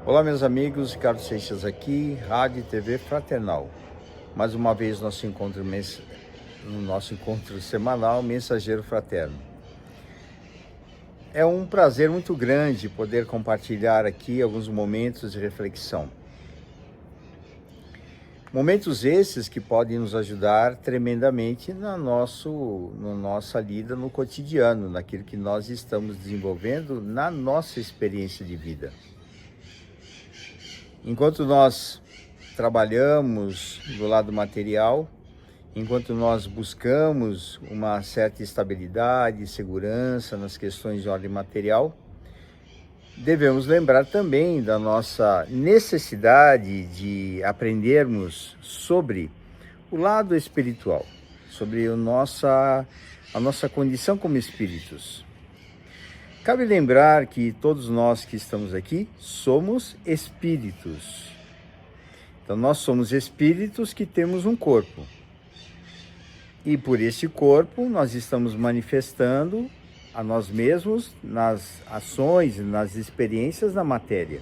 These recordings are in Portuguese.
Olá, meus amigos, Ricardo Seixas aqui, Rádio e TV Fraternal. Mais uma vez no nosso encontro semanal, Mensageiro Fraterno. É um prazer muito grande poder compartilhar aqui alguns momentos de reflexão. Momentos esses que podem nos ajudar tremendamente na nossa lida no cotidiano, naquilo que nós estamos desenvolvendo na nossa experiência de vida. Enquanto nós trabalhamos do lado material, enquanto nós buscamos uma certa estabilidade e segurança nas questões de ordem material, devemos lembrar também da nossa necessidade de aprendermos sobre o lado espiritual, sobre a nossa condição como espíritos. Cabe lembrar que todos nós que estamos aqui somos espíritos. Então, nós somos espíritos que temos um corpo. E por esse corpo, nós estamos manifestando a nós mesmos nas ações, nas experiências na matéria.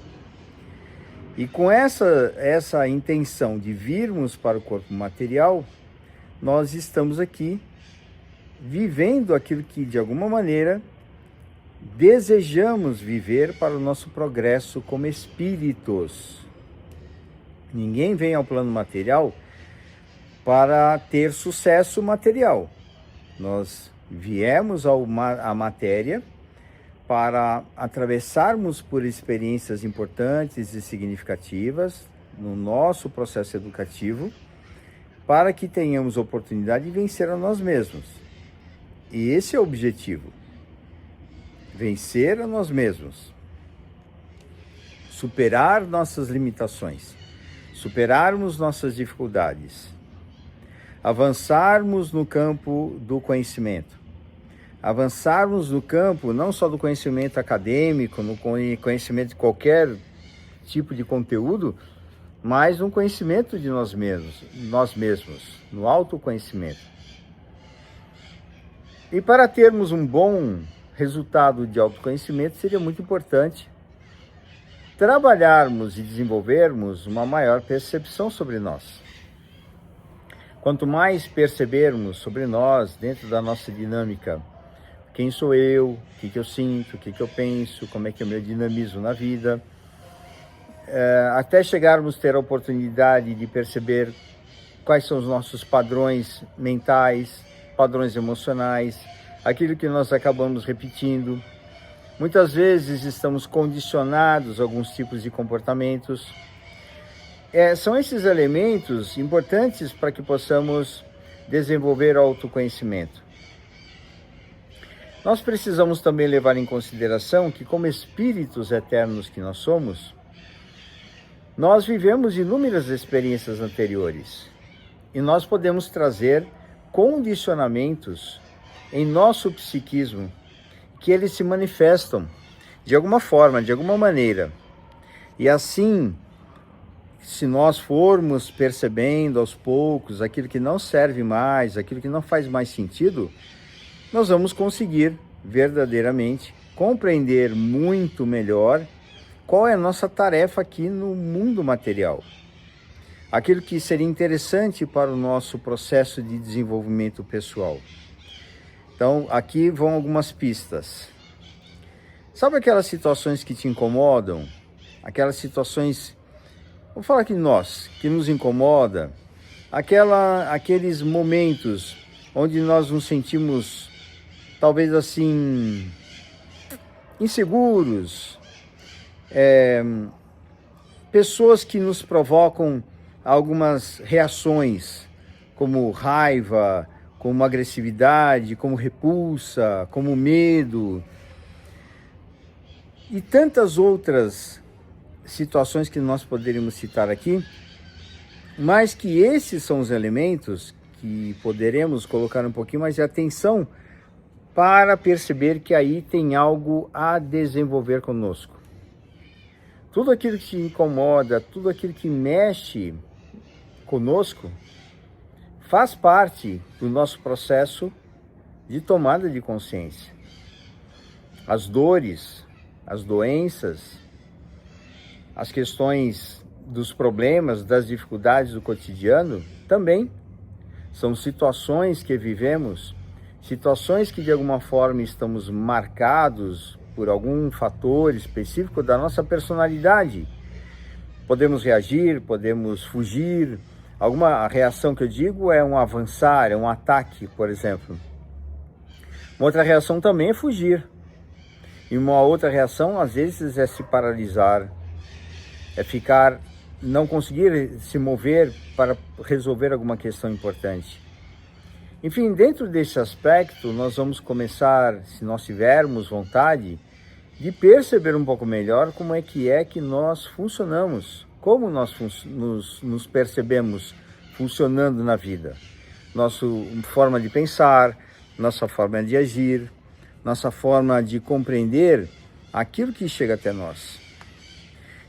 E com essa intenção de virmos para o corpo material, nós estamos aqui vivendo aquilo que, de alguma maneira, desejamos viver para o nosso progresso como espíritos. Ninguém vem ao plano material para ter sucesso material. Nós viemos à matéria para atravessarmos por experiências importantes e significativas no nosso processo educativo, para que tenhamos oportunidade de vencer a nós mesmos. E esse é o objetivo. Vencer a nós mesmos, superar nossas limitações, superarmos nossas dificuldades, avançarmos no campo do conhecimento, avançarmos no campo não só do conhecimento acadêmico, no conhecimento de qualquer tipo de conteúdo, mas no conhecimento de nós mesmos, no autoconhecimento. E para termos um bom resultado de autoconhecimento, seria muito importante trabalharmos e desenvolvermos uma maior percepção sobre nós. Quanto mais percebermos sobre nós, dentro da nossa dinâmica, quem sou eu, o que eu sinto, o que eu penso, como é que é o meu dinamismo na vida, até chegarmos a ter a oportunidade de perceber quais são os nossos padrões mentais, padrões emocionais, aquilo que nós acabamos repetindo. Muitas vezes estamos condicionados a alguns tipos de comportamentos. São esses elementos importantes para que possamos desenvolver o autoconhecimento. Nós precisamos também levar em consideração que, como espíritos eternos que nós somos, nós vivemos inúmeras experiências anteriores e nós podemos trazer condicionamentos em nosso psiquismo, que eles se manifestam de alguma forma, de alguma maneira. E assim, se nós formos percebendo aos poucos aquilo que não serve mais, aquilo que não faz mais sentido, nós vamos conseguir verdadeiramente compreender muito melhor qual é a nossa tarefa aqui no mundo material. Aquilo que seria interessante para o nosso processo de desenvolvimento pessoal. Então, aqui vão algumas pistas. Sabe aquelas situações que te incomodam? Aquelas situações, vou falar aqui que nos incomoda, aqueles momentos onde nós nos sentimos, talvez assim, inseguros, pessoas que nos provocam algumas reações, como raiva, como agressividade, como repulsa, como medo, e tantas outras situações que nós poderíamos citar aqui, mas que esses são os elementos que poderemos colocar um pouquinho mais de atenção para perceber que aí tem algo a desenvolver conosco. Tudo aquilo que te incomoda, tudo aquilo que mexe conosco, faz parte do nosso processo de tomada de consciência. As dores, as doenças, as questões dos problemas, das dificuldades do cotidiano, também são situações que vivemos, situações que de alguma forma estamos marcados por algum fator específico da nossa personalidade. Podemos reagir, podemos fugir. Alguma reação que eu digo é um avançar, é um ataque, por exemplo. Uma outra reação também é fugir. E uma outra reação, às vezes, é se paralisar, é ficar, não conseguir se mover para resolver alguma questão importante. Enfim, dentro desse aspecto, nós vamos começar, se nós tivermos vontade, de perceber um pouco melhor como é que nós funcionamos, como nós nos percebemos funcionando na vida. Nossa forma de pensar, nossa forma de agir, nossa forma de compreender aquilo que chega até nós.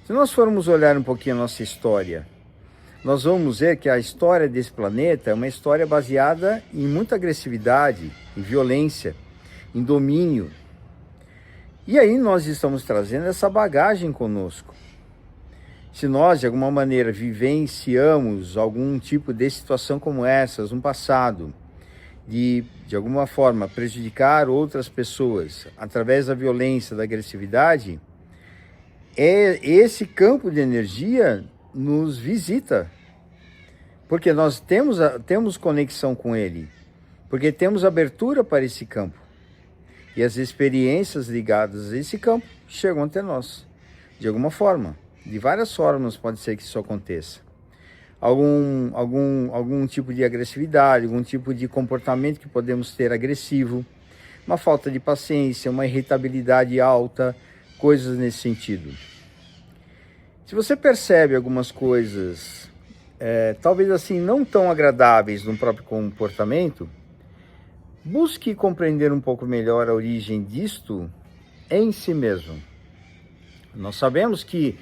Se nós formos olhar um pouquinho a nossa história, nós vamos ver que a história desse planeta é uma história baseada em muita agressividade, em violência, em domínio. E aí nós estamos trazendo essa bagagem conosco. Se nós, de alguma maneira, vivenciamos algum tipo de situação como essas no passado, de alguma forma, prejudicar outras pessoas através da violência, da agressividade, esse campo de energia nos visita, porque nós temos conexão com ele, porque temos abertura para esse campo. E as experiências ligadas a esse campo chegam até nós, de alguma forma. De várias formas pode ser que isso aconteça. Algum tipo de agressividade, algum tipo de comportamento que podemos ter agressivo, uma falta de paciência, uma irritabilidade alta, coisas nesse sentido. Se você percebe algumas coisas, talvez assim, não tão agradáveis no próprio comportamento, busque compreender um pouco melhor a origem disto em si mesmo. Nós sabemos que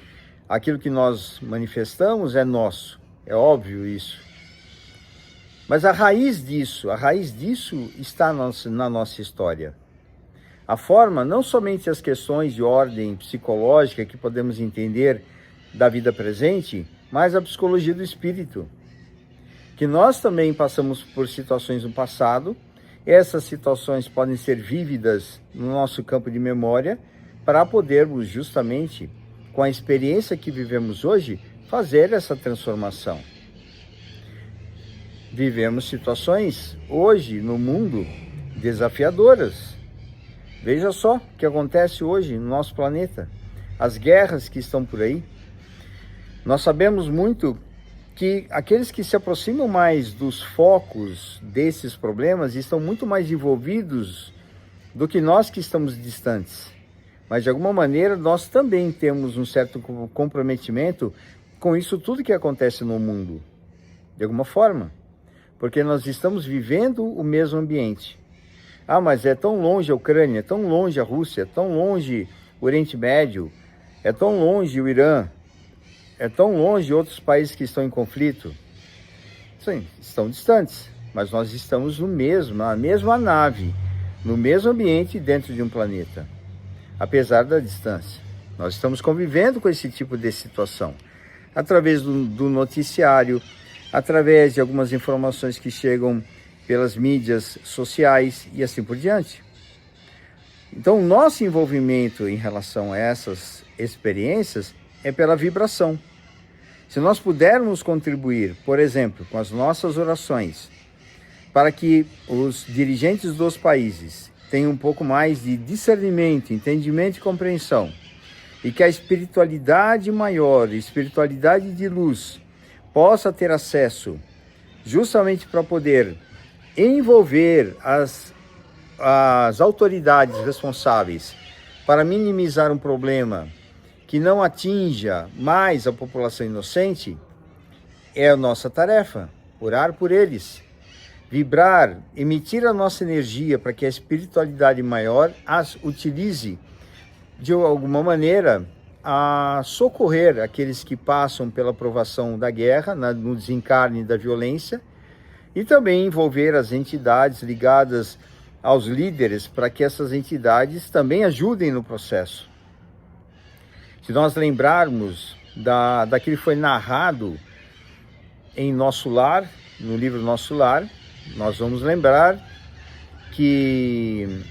aquilo que nós manifestamos é nosso. É óbvio isso. Mas a raiz disso está na nossa história. A forma, não somente as questões de ordem psicológica que podemos entender da vida presente, mas a psicologia do espírito. Que nós também passamos por situações no passado, essas situações podem ser vívidas no nosso campo de memória, para podermos justamente, com a experiência que vivemos hoje, fazer essa transformação. Vivemos situações hoje no mundo desafiadoras. Veja só o que acontece hoje no nosso planeta, as guerras que estão por aí. Nós sabemos muito que aqueles que se aproximam mais dos focos desses problemas estão muito mais envolvidos do que nós que estamos distantes. Mas de alguma maneira nós também temos um certo comprometimento com isso tudo que acontece no mundo, de alguma forma, porque nós estamos vivendo o mesmo ambiente. Ah, mas é tão longe a Ucrânia, é tão longe a Rússia, é tão longe o Oriente Médio, é tão longe o Irã, é tão longe outros países que estão em conflito. Sim, estão distantes, mas nós estamos na mesma nave, no mesmo ambiente dentro de um planeta, apesar da distância. Nós estamos convivendo com esse tipo de situação, através do noticiário, através de algumas informações que chegam pelas mídias sociais e assim por diante. Então, o nosso envolvimento em relação a essas experiências é pela vibração. Se nós pudermos contribuir, por exemplo, com as nossas orações, para que os dirigentes dos países tenham um pouco mais de discernimento, entendimento e compreensão, e que a espiritualidade maior, a espiritualidade de luz, possa ter acesso justamente para poder envolver as autoridades responsáveis para minimizar um problema que não atinja mais a população inocente, é a nossa tarefa, orar por eles, vibrar, emitir a nossa energia para que a espiritualidade maior as utilize de alguma maneira a socorrer aqueles que passam pela provação da guerra, no desencarne da violência, e também envolver as entidades ligadas aos líderes para que essas entidades também ajudem no processo. Se nós lembrarmos daquilo que foi narrado em Nosso Lar, no livro Nosso Lar, nós vamos lembrar que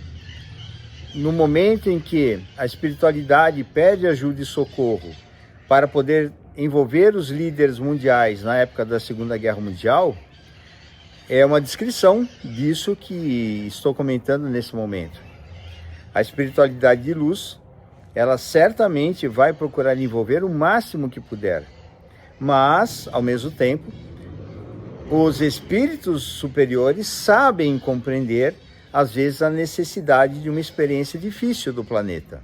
no momento em que a espiritualidade pede ajuda e socorro para poder envolver os líderes mundiais na época da Segunda Guerra Mundial, é uma descrição disso que estou comentando nesse momento. A espiritualidade de luz, ela certamente vai procurar envolver o máximo que puder, mas, ao mesmo tempo, os espíritos superiores sabem compreender, às vezes, a necessidade de uma experiência difícil do planeta,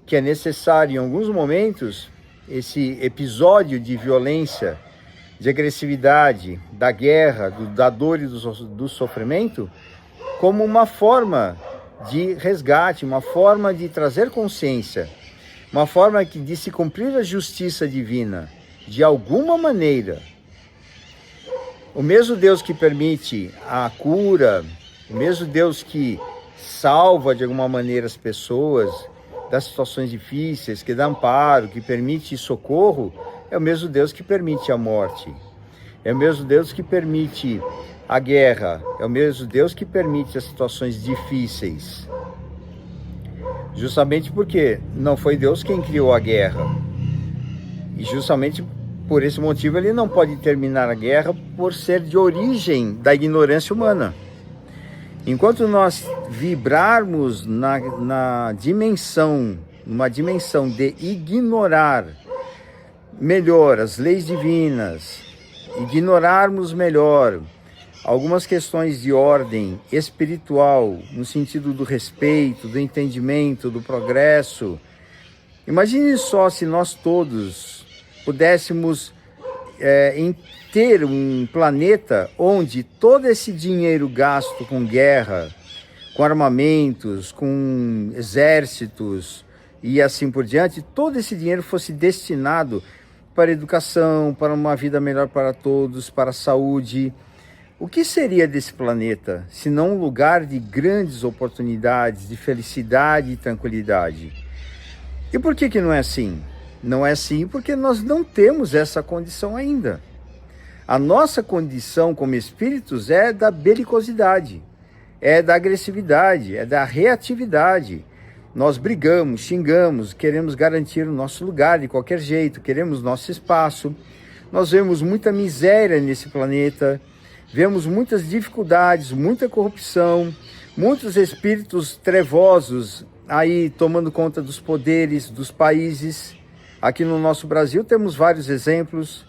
que é necessário, em alguns momentos, esse episódio de violência, de agressividade, da guerra, da dor e do sofrimento, como uma forma de resgate, uma forma de trazer consciência, uma forma de se cumprir a justiça divina, de alguma maneira. O mesmo Deus que permite a cura, o mesmo Deus que salva de alguma maneira as pessoas das situações difíceis, que dá amparo, que permite socorro, é o mesmo Deus que permite a morte. É o mesmo Deus que permite a guerra, é o mesmo Deus que permite as situações difíceis. Justamente porque não foi Deus quem criou a guerra. E justamente por esse motivo ele não pode terminar a guerra por ser de origem da ignorância humana. Enquanto nós vibrarmos numa dimensão de ignorar melhor as leis divinas, ignorarmos melhor algumas questões de ordem espiritual, no sentido do respeito, do entendimento, do progresso. Imagine só se nós todos pudéssemos ter um planeta onde todo esse dinheiro gasto com guerra, com armamentos, com exércitos e assim por diante, todo esse dinheiro fosse destinado para a educação, para uma vida melhor para todos, para a saúde. O que seria desse planeta, se não um lugar de grandes oportunidades, de felicidade e tranquilidade? E por que não é assim? Não é assim porque nós não temos essa condição ainda. A nossa condição como espíritos é da belicosidade, é da agressividade, é da reatividade. Nós brigamos, xingamos, queremos garantir o nosso lugar de qualquer jeito, queremos nosso espaço. Nós vemos muita miséria nesse planeta, vemos muitas dificuldades, muita corrupção, muitos espíritos trevosos aí tomando conta dos poderes, dos países. Aqui no nosso Brasil temos vários exemplos,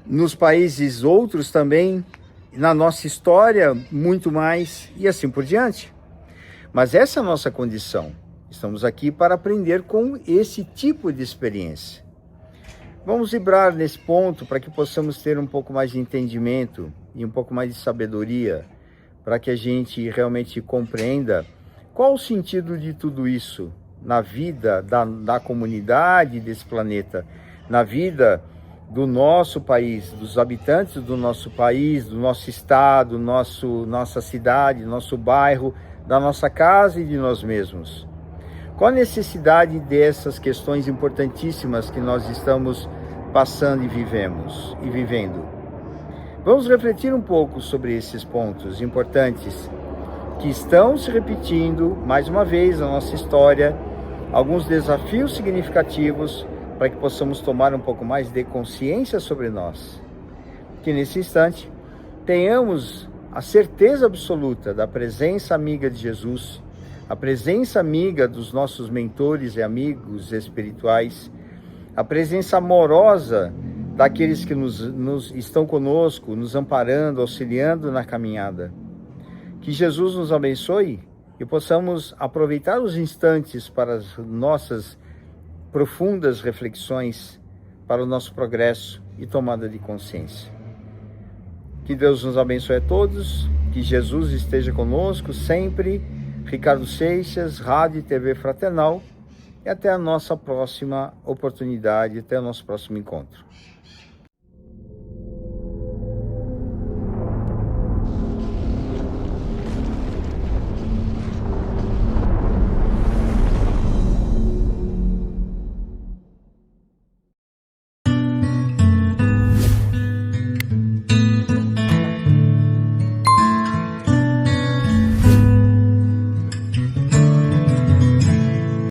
nos países outros também, na nossa história muito mais e assim por diante. Mas essa é a nossa condição. Estamos aqui para aprender com esse tipo de experiência. Vamos vibrar nesse ponto para que possamos ter um pouco mais de entendimento e um pouco mais de sabedoria, para que a gente realmente compreenda qual o sentido de tudo isso na vida da comunidade desse planeta, na vida do nosso país, dos habitantes do nosso país, do nosso estado, nossa cidade, nosso bairro, da nossa casa e de nós mesmos. Qual a necessidade dessas questões importantíssimas que nós estamos passando e vivendo? Vamos refletir um pouco sobre esses pontos importantes que estão se repetindo mais uma vez na nossa história, alguns desafios significativos para que possamos tomar um pouco mais de consciência sobre nós. Que nesse instante tenhamos a certeza absoluta da presença amiga de Jesus, a presença amiga dos nossos mentores e amigos espirituais, a presença amorosa daqueles que nos estão conosco, nos amparando, auxiliando na caminhada. Que Jesus nos abençoe e possamos aproveitar os instantes para as nossas profundas reflexões, para o nosso progresso e tomada de consciência. Que Deus nos abençoe a todos, que Jesus esteja conosco sempre. Ricardo Seixas, Rádio e TV Fraternal, e até a nossa próxima oportunidade, até o nosso próximo encontro.